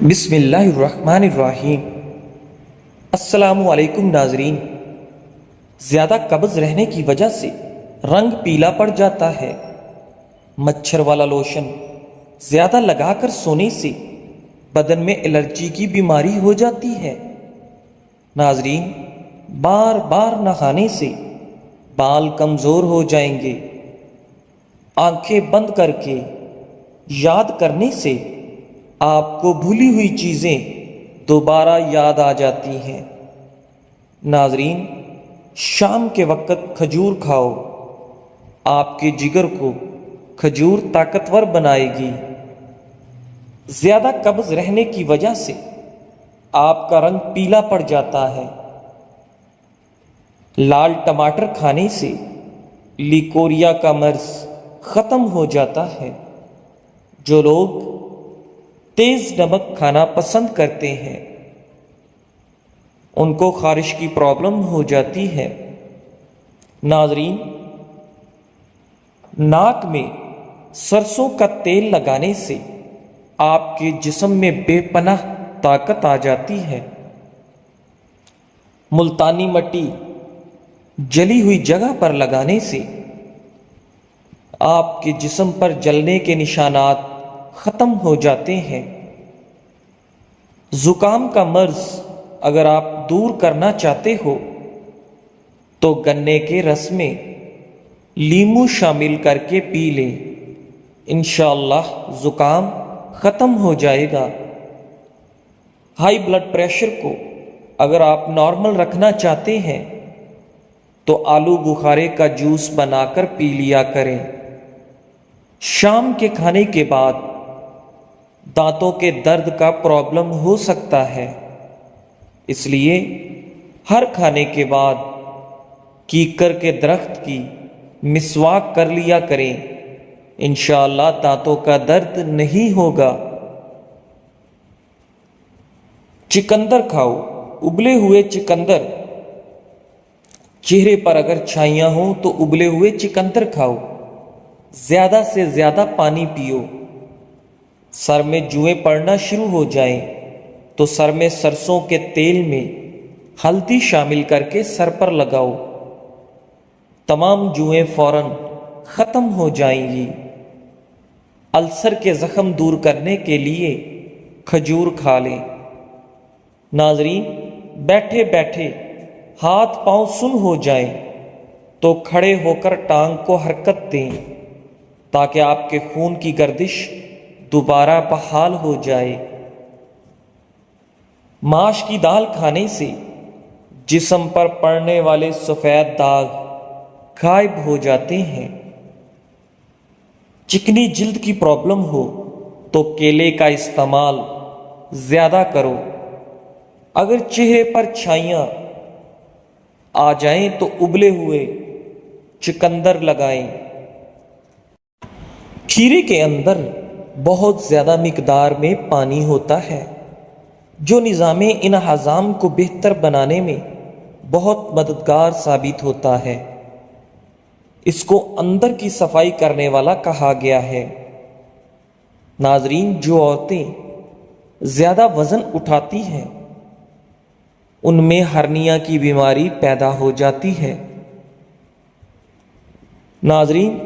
بسم اللہ الرحمن الرحیم۔ السلام علیکم ناظرین۔ زیادہ قبض رہنے کی وجہ سے رنگ پیلا پڑ جاتا ہے۔ مچھر والا لوشن زیادہ لگا کر سونے سے بدن میں الرجی کی بیماری ہو جاتی ہے۔ ناظرین، بار بار نہانے سے بال کمزور ہو جائیں گے۔ آنکھیں بند کر کے یاد کرنے سے آپ کو بھولی ہوئی چیزیں دوبارہ یاد آ جاتی ہیں۔ ناظرین، شام کے وقت کھجور کھاؤ، آپ کے جگر کو کھجور طاقتور بنائے گی۔ زیادہ قبض رہنے کی وجہ سے آپ کا رنگ پیلا پڑ جاتا ہے۔ لال ٹماٹر کھانے سے لیکوریا کا مرض ختم ہو جاتا ہے۔ جو لوگ تیز نمک کھانا پسند کرتے ہیں ان کو خارش کی پرابلم ہو جاتی ہے۔ ناظرین، ناک میں سرسوں کا تیل لگانے سے آپ کے جسم میں بے پناہ طاقت آ جاتی ہے۔ ملتانی مٹی جلی ہوئی جگہ پر لگانے سے آپ کے جسم پر جلنے کے نشانات ختم ہو جاتے ہیں۔ زکام کا مرض اگر آپ دور کرنا چاہتے ہو تو گنے کے رس میں لیمو شامل کر کے پی لیں، انشاءاللہ زکام ختم ہو جائے گا۔ ہائی بلڈ پریشر کو اگر آپ نارمل رکھنا چاہتے ہیں تو آلو بخارے کا جوس بنا کر پی لیا کریں۔ شام کے کھانے کے بعد دانتوں کے درد کا پرابلم ہو سکتا ہے، اس لیے ہر کھانے کے بعد کیکر کے درخت کی مسواک کر لیا کریں، انشاءاللہ دانتوں کا درد نہیں ہوگا۔ چقندر کھاؤ، ابلے ہوئے چقندر۔ چہرے پر اگر چھائیاں ہوں تو ابلے ہوئے چقندر کھاؤ۔ زیادہ سے زیادہ پانی پیو۔ سر میں جوئیں پڑنا شروع ہو جائیں تو سر میں سرسوں کے تیل میں ہلدی شامل کر کے سر پر لگاؤ، تمام جوئیں فوراً ختم ہو جائیں گی۔ السر کے زخم دور کرنے کے لیے کھجور کھا لیں۔ ناظرین، بیٹھے بیٹھے ہاتھ پاؤں سن ہو جائیں تو کھڑے ہو کر ٹانگ کو حرکت دیں تاکہ آپ کے خون کی گردش دوبارہ بحال ہو جائے۔ ماش کی دال کھانے سے جسم پر پڑنے والے سفید داغ غائب ہو جاتے ہیں۔ چکنی جلد کی پرابلم ہو تو کیلے کا استعمال زیادہ کرو۔ اگر چہرے پر چھائیاں آ جائیں تو ابلے ہوئے چقندر لگائیں۔ کھیرے کے اندر بہت زیادہ مقدار میں پانی ہوتا ہے جو نظام انہضام کو بہتر بنانے میں بہت مددگار ثابت ہوتا ہے۔ اس کو اندر کی صفائی کرنے والا کہا گیا ہے۔ ناظرین، جو عورتیں زیادہ وزن اٹھاتی ہیں ان میں ہرنیا کی بیماری پیدا ہو جاتی ہے۔ ناظرین،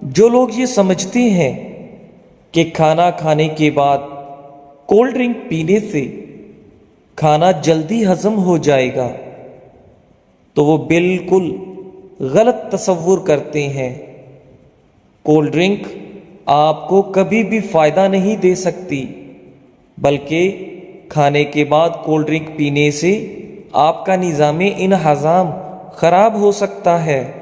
جو لوگ یہ سمجھتے ہیں کہ کھانا کھانے کے بعد کولڈ ڈرنک پینے سے کھانا جلدی ہضم ہو جائے گا تو وہ بالکل غلط تصور کرتے ہیں۔ کولڈ ڈرنک آپ کو کبھی بھی فائدہ نہیں دے سکتی، بلکہ کھانے کے بعد کولڈ ڈرنک پینے سے آپ کا نظام انہضام خراب ہو سکتا ہے۔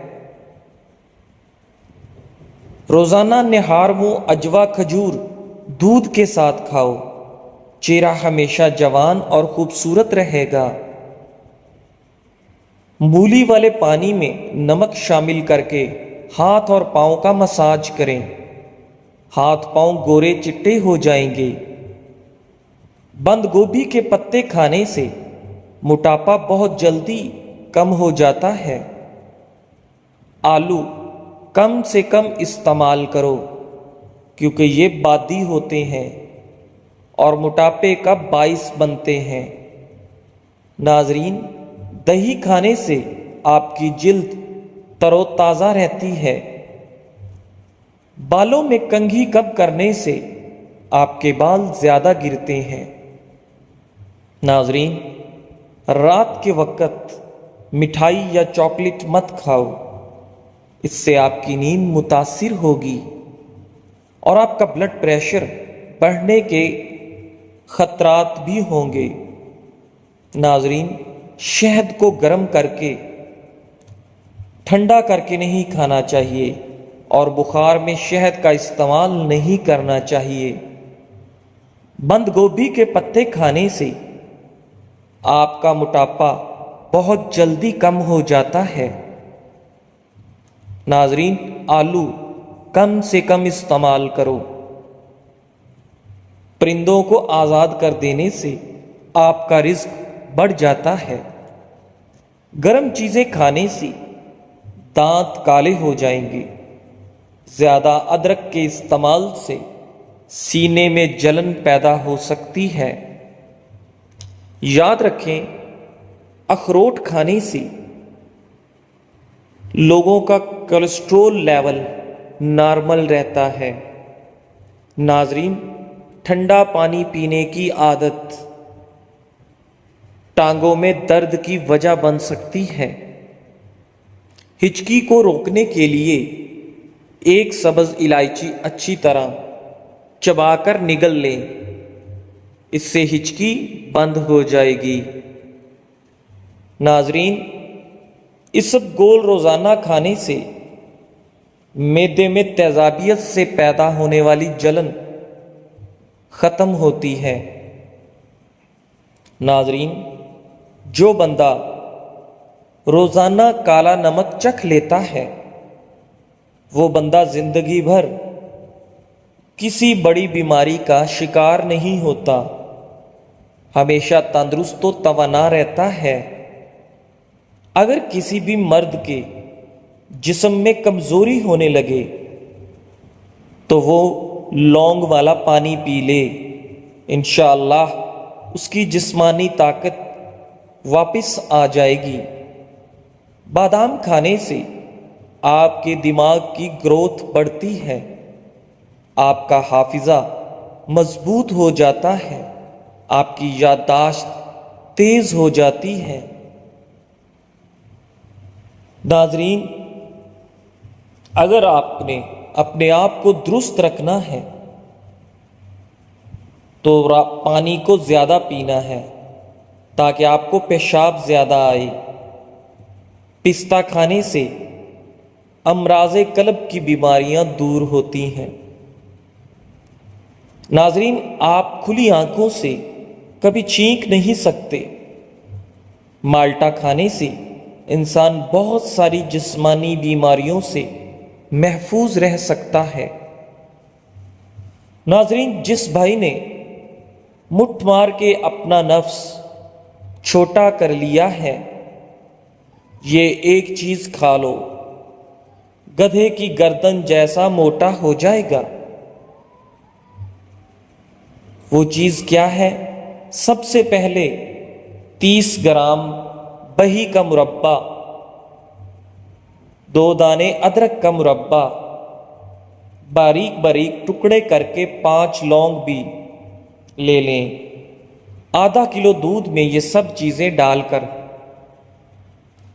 روزانہ نہار و اجوا کھجور دودھ کے ساتھ کھاؤ، چہرہ ہمیشہ جوان اور خوبصورت رہے گا۔ مولی والے پانی میں نمک شامل کر کے ہاتھ اور پاؤں کا مساج کریں، ہاتھ پاؤں گورے چٹے ہو جائیں گے۔ بند گوبھی کے پتے کھانے سے موٹاپا بہت جلدی کم ہو جاتا ہے۔ آلو کم سے کم استعمال کرو کیونکہ یہ بادی ہوتے ہیں اور موٹاپے کا باعث بنتے ہیں۔ ناظرین، دہی کھانے سے آپ کی جلد تر و تازہ رہتی ہے۔ بالوں میں کنگھی کم کرنے سے آپ کے بال زیادہ گرتے ہیں۔ ناظرین، رات کے وقت مٹھائی یا چاکلیٹ مت کھاؤ، اس سے آپ کی نیند متاثر ہوگی اور آپ کا بلڈ پریشر بڑھنے کے خطرات بھی ہوں گے۔ ناظرین، شہد کو گرم کر کے ٹھنڈا کر کے نہیں کھانا چاہیے اور بخار میں شہد کا استعمال نہیں کرنا چاہیے۔ بند گوبھی کے پتے کھانے سے آپ کا موٹاپا بہت جلدی کم ہو جاتا ہے۔ ناظرین، آلو کم سے کم استعمال کرو۔ پرندوں کو آزاد کر دینے سے آپ کا رزق بڑھ جاتا ہے۔ گرم چیزیں کھانے سے دانت کالے ہو جائیں گے۔ زیادہ ادرک کے استعمال سے سینے میں جلن پیدا ہو سکتی ہے۔ یاد رکھیں، اخروٹ کھانے سے لوگوں کا کولیسٹرول لیول نارمل رہتا ہے۔ ناظرین، ٹھنڈا پانی پینے کی عادت ٹانگوں میں درد کی وجہ بن سکتی ہے۔ ہچکی کو روکنے کے لیے ایک سبز الائچی اچھی طرح چبا کر نگل لیں، اس سے ہچکی بند ہو جائے گی۔ ناظرین، اسبگول روزانہ کھانے سے معدے میں تیزابیت سے پیدا ہونے والی جلن ختم ہوتی ہے۔ ناظرین، جو بندہ روزانہ کالا نمک چکھ لیتا ہے وہ بندہ زندگی بھر کسی بڑی بیماری کا شکار نہیں ہوتا، ہمیشہ تندرست و توانا رہتا ہے۔ اگر کسی بھی مرد کے جسم میں کمزوری ہونے لگے تو وہ لونگ والا پانی پی لے، انشاءاللہ اس کی جسمانی طاقت واپس آ جائے گی۔ بادام کھانے سے آپ کے دماغ کی گروتھ بڑھتی ہے، آپ کا حافظہ مضبوط ہو جاتا ہے، آپ کی یادداشت تیز ہو جاتی ہے۔ ناظرین، اگر آپ نے اپنے آپ کو درست رکھنا ہے تو پانی کو زیادہ پینا ہے تاکہ آپ کو پیشاب زیادہ آئے۔ پستہ کھانے سے امراض قلب کی بیماریاں دور ہوتی ہیں۔ ناظرین، آپ کھلی آنکھوں سے کبھی چینک نہیں سکتے۔ مالٹا کھانے سے انسان بہت ساری جسمانی بیماریوں سے محفوظ رہ سکتا ہے۔ ناظرین، جس بھائی نے مٹھ مار کے اپنا نفس چھوٹا کر لیا ہے، یہ ایک چیز کھا لو، گدھے کی گردن جیسا موٹا ہو جائے گا۔ وہ چیز کیا ہے؟ سب سے پہلے 30 گرام بہی کا مربع، 2 دانے ادرک کا مربع، باریک باریک ٹکڑے کر کے 5 لونگ بھی لے لیں، آدھا کلو دودھ میں یہ سب چیزیں ڈال کر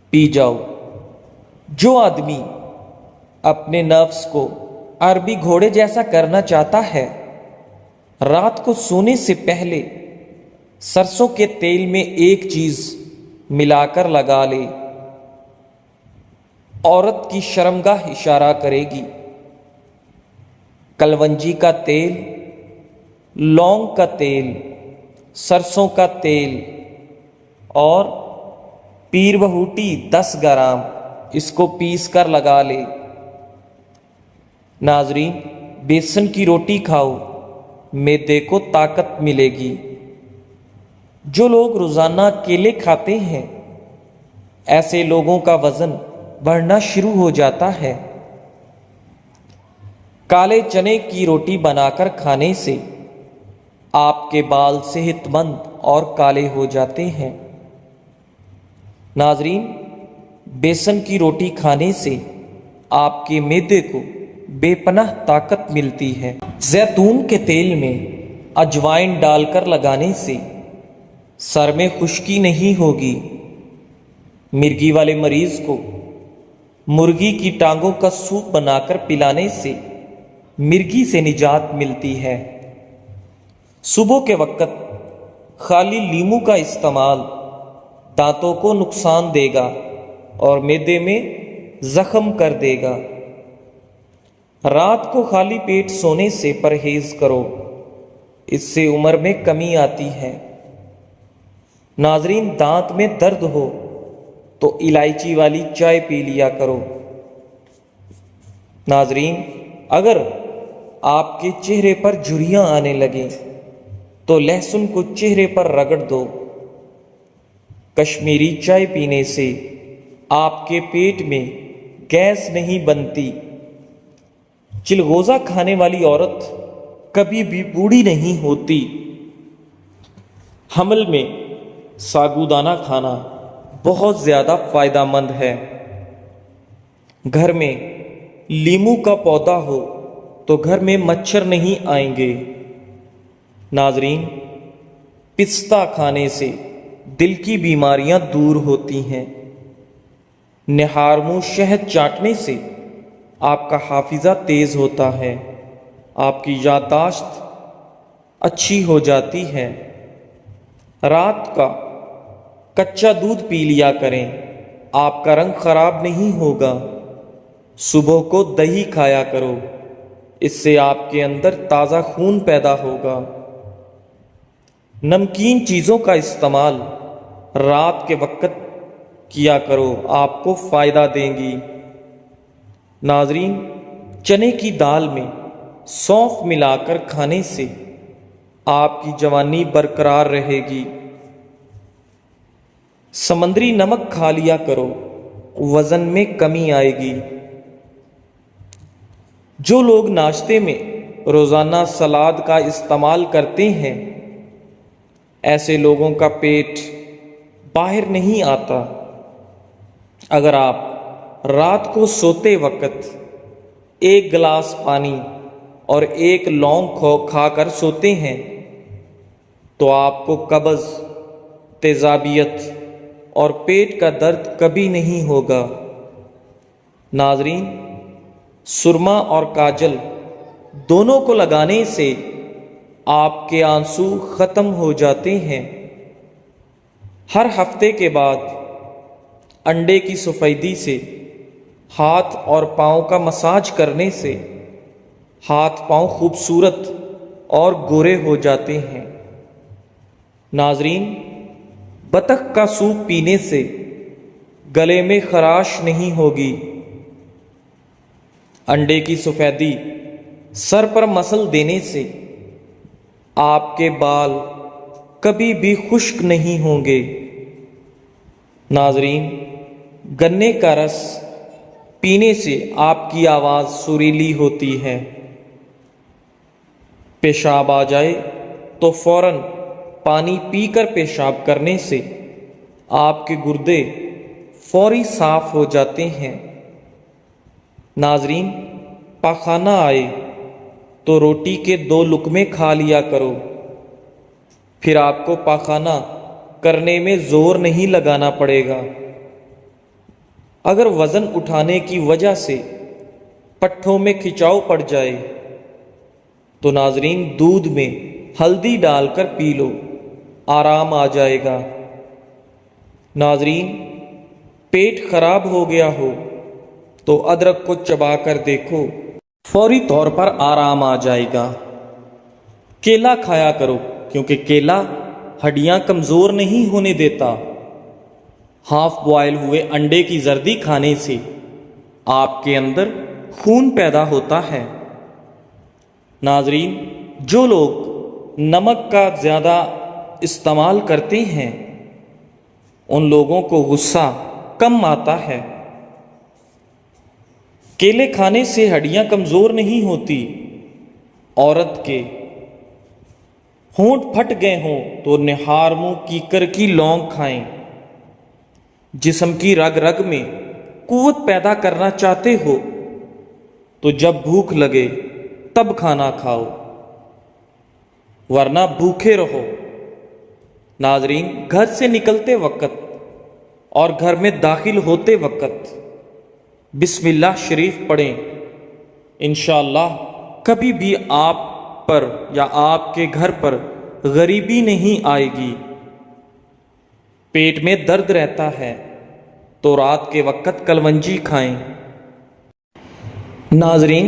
پی جاؤ۔ جو آدمی اپنے نفس کو عربی گھوڑے جیسا کرنا چاہتا ہے، رات کو سونے سے پہلے سرسوں کے تیل میں ایک چیز ملا کر لگا لے، عورت کی شرمگاہ اشارہ کرے گی۔ کلونجی کا تیل، لونگ کا تیل، سرسوں کا تیل اور پیر بہوٹی 10 گرام، اس کو پیس کر لگا لے۔ ناظرین، بیسن کی روٹی کھاؤ، معدے کو طاقت ملے گی۔ جو لوگ روزانہ کیلے کھاتے ہیں، ایسے لوگوں کا وزن بڑھنا شروع ہو جاتا ہے۔ کالے چنے کی روٹی بنا کر کھانے سے آپ کے بال صحت مند اور کالے ہو جاتے ہیں۔ ناظرین، بیسن کی روٹی کھانے سے آپ کے معدے کو بے پناہ طاقت ملتی ہے۔ زیتون کے تیل میں اجوائن ڈال کر لگانے سے سر میں خشکی نہیں ہوگی۔ مرگی والے مریض کو مرغی کی ٹانگوں کا سوپ بنا کر پلانے سے مرگی سے نجات ملتی ہے۔ صبح کے وقت خالی لیمو کا استعمال دانتوں کو نقصان دے گا اور معدے میں زخم کر دے گا۔ رات کو خالی پیٹ سونے سے پرہیز کرو، اس سے عمر میں کمی آتی ہے۔ ناظرین، دانت میں درد ہو تو الائچی والی چائے پی لیا کرو۔ ناظرین، اگر آپ کے چہرے پر جھریاں آنے لگیں تو لہسن کو چہرے پر رگڑ دو۔ کشمیری چائے پینے سے آپ کے پیٹ میں گیس نہیں بنتی۔ چلغوزہ کھانے والی عورت کبھی بھی بوڑھی نہیں ہوتی۔ حمل میں ساگودانہ کھانا بہت زیادہ فائدہ مند ہے۔ گھر میں لیمو کا پودا ہو تو گھر میں مچھر نہیں آئیں گے۔ ناظرین، پستہ کھانے سے دل کی بیماریاں دور ہوتی ہیں۔ نہار منہ شہد چاٹنے سے آپ کا حافظہ تیز ہوتا ہے، آپ کی یادداشت اچھی ہو جاتی ہے۔ رات کا کچا دودھ پی لیا کریں، آپ کا رنگ خراب نہیں ہوگا۔ صبح کو دہی کھایا کرو، اس سے آپ کے اندر تازہ خون پیدا ہوگا۔ نمکین چیزوں کا استعمال رات کے وقت کیا کرو، آپ کو فائدہ دیں گی۔ ناظرین، چنے کی دال میں سونف ملا کر کھانے سے آپ کی جوانی برقرار رہے گی۔ سمندری نمک کھا لیا کرو، وزن میں کمی آئے گی۔ جو لوگ ناشتے میں روزانہ سلاد کا استعمال کرتے ہیں، ایسے لوگوں کا پیٹ باہر نہیں آتا۔ اگر آپ رات کو سوتے وقت 1 گلاس پانی اور 1 لونگ کھا کر سوتے ہیں تو آپ کو قبض، تیزابیت اور پیٹ کا درد کبھی نہیں ہوگا۔ ناظرین، سرما اور کاجل دونوں کو لگانے سے آپ کے آنسو ختم ہو جاتے ہیں۔ ہر ہفتے کے بعد انڈے کی سفیدی سے ہاتھ اور پاؤں کا مساج کرنے سے ہاتھ پاؤں خوبصورت اور گورے ہو جاتے ہیں۔ ناظرین، بطخ کا سوپ پینے سے گلے میں خراش نہیں ہوگی۔ انڈے کی سفیدی سر پر مسل دینے سے آپ کے بال کبھی بھی خشک نہیں ہوں گے۔ ناظرین، گنے کا رس پینے سے آپ کی آواز سریلی ہوتی ہے۔ پیشاب آ جائے تو فوراً پانی پی کر پیشاب کرنے سے آپ کے گردے فوری صاف ہو جاتے ہیں۔ ناظرین، پاخانہ آئے تو روٹی کے 2 لقمے کھا لیا کرو، پھر آپ کو پاخانہ کرنے میں زور نہیں لگانا پڑے گا۔ اگر وزن اٹھانے کی وجہ سے پٹھوں میں کھچاؤ پڑ جائے تو ناظرین دودھ میں ہلدی ڈال کر پی لو، آرام آ جائے گا۔ ناظرین، پیٹ خراب ہو گیا ہو تو ادرک کو چبا کر دیکھو، فوری طور پر آرام آ جائے گا۔ کیلا کھایا کرو کیونکہ کیلا ہڈیاں کمزور نہیں ہونے دیتا۔ ہاف بوائل ہوئے انڈے کی زردی کھانے سے آپ کے اندر خون پیدا ہوتا ہے۔ ناظرین، جو لوگ نمک کا زیادہ استعمال کرتے ہیں ان لوگوں کو غصہ کم آتا ہے۔ کیلے کھانے سے ہڈیاں کمزور نہیں ہوتی۔ عورت کے ہونٹ پھٹ گئے ہوں تو نہار منہ کیکر کی لونگ کھائیں۔ جسم کی رگ رگ میں قوت پیدا کرنا چاہتے ہو تو جب بھوک لگے تب کھانا کھاؤ، ورنہ بھوکے رہو۔ ناظرین، گھر سے نکلتے وقت اور گھر میں داخل ہوتے وقت بسم اللہ شریف پڑھیں۔ انشاءاللہ کبھی بھی آپ پر یا آپ کے گھر پر غریبی نہیں آئے گی۔ پیٹ میں درد رہتا ہے تو رات کے وقت کلونجی کھائیں۔ ناظرین،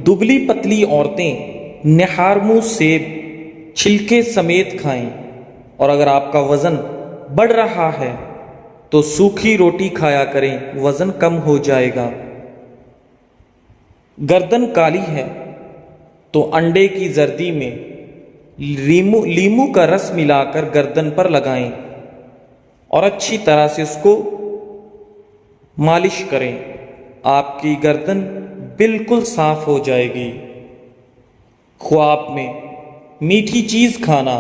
دبلی پتلی عورتیں نہار منہ سیب چھلکے سمیت کھائیں، اور اگر آپ کا وزن بڑھ رہا ہے تو سوکھی روٹی کھایا کریں، وزن کم ہو جائے گا۔ گردن کالی ہے تو انڈے کی زردی میں لیمو کا رس ملا کر گردن پر لگائیں اور اچھی طرح سے اس کو مالش کریں، آپ کی گردن بالکل صاف ہو جائے گی۔ خواب میں میٹھی چیز کھانا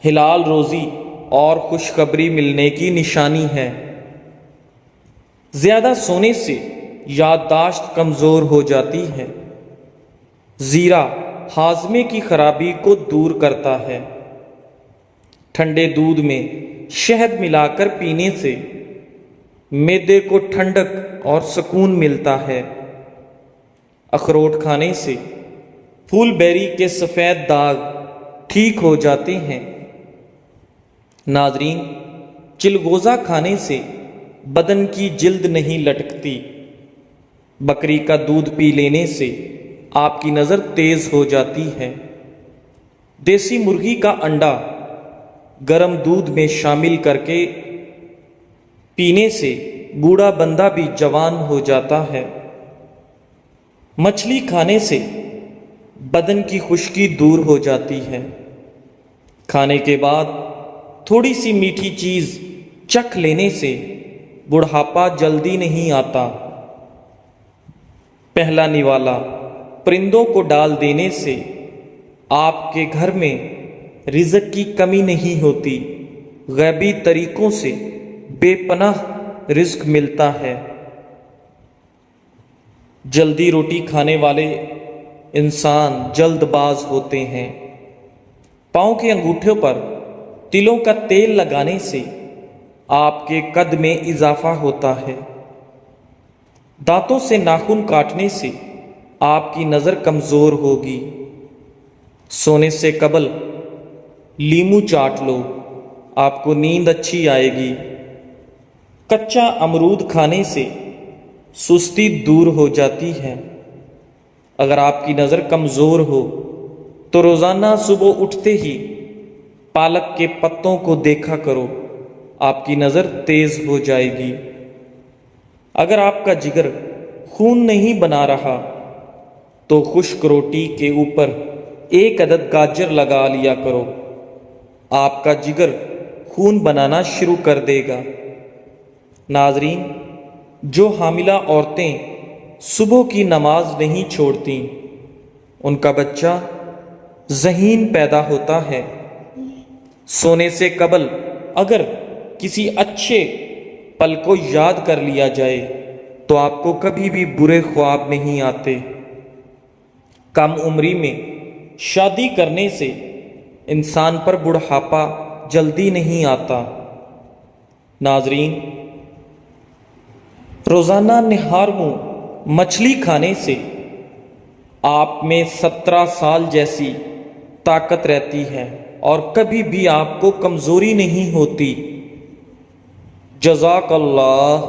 حلال روزی اور خوشخبری ملنے کی نشانی ہے۔ زیادہ سونے سے یادداشت کمزور ہو جاتی ہے۔ زیرہ ہاضمے کی خرابی کو دور کرتا ہے۔ ٹھنڈے دودھ میں شہد ملا کر پینے سے معدے کو ٹھنڈک اور سکون ملتا ہے۔ اخروٹ کھانے سے پھول بیری کے سفید داغ ٹھیک ہو جاتے ہیں۔ ناظرین، چلگوزہ کھانے سے بدن کی جلد نہیں لٹکتی۔ بکری کا دودھ پی لینے سے آپ کی نظر تیز ہو جاتی ہے۔ دیسی مرغی کا انڈا گرم دودھ میں شامل کر کے پینے سے بوڑھا بندہ بھی جوان ہو جاتا ہے۔ مچھلی کھانے سے بدن کی خشکی دور ہو جاتی ہے۔ کھانے کے بعد تھوڑی سی میٹھی چیز چکھ لینے سے بڑھاپا جلدی نہیں آتا۔ پہلا نوالا پرندوں کو ڈال دینے سے آپ کے گھر میں رزق کی کمی نہیں ہوتی، غیبی طریقوں سے بے پناہ رزق ملتا ہے۔ جلدی روٹی کھانے والے انسان جلد باز ہوتے ہیں۔ پاؤں کے انگوٹھوں پر تلوں کا تیل لگانے سے آپ کے قد میں اضافہ ہوتا ہے۔ دانتوں سے ناخن کاٹنے سے آپ کی نظر کمزور ہوگی۔ سونے سے قبل لیمو چاٹ لو، آپ کو نیند اچھی آئے گی۔ کچا امرود کھانے سے سستی دور ہو جاتی ہے۔ اگر آپ کی نظر کمزور ہو تو روزانہ صبح اٹھتے ہی پالک کے پتوں کو دیکھا کرو، آپ کی نظر تیز ہو جائے گی۔ اگر آپ کا جگر خون نہیں بنا رہا تو خشک روٹی کے اوپر 1 عدد گاجر لگا لیا کرو، آپ کا جگر خون بنانا شروع کر دے گا۔ ناظرین، جو حاملہ عورتیں صبح کی نماز نہیں چھوڑتیں ان کا بچہ ذہین پیدا ہوتا ہے۔ سونے سے قبل اگر کسی اچھے پل کو یاد کر لیا جائے تو آپ کو کبھی بھی برے خواب نہیں آتے۔ کم عمری میں شادی کرنے سے انسان پر بڑھاپا جلدی نہیں آتا۔ ناظرین، روزانہ نہار منہ مچھلی کھانے سے آپ میں 17 سال جیسی طاقت رہتی ہے اور کبھی بھی آپ کو کمزوری نہیں ہوتی۔ جزاک اللہ۔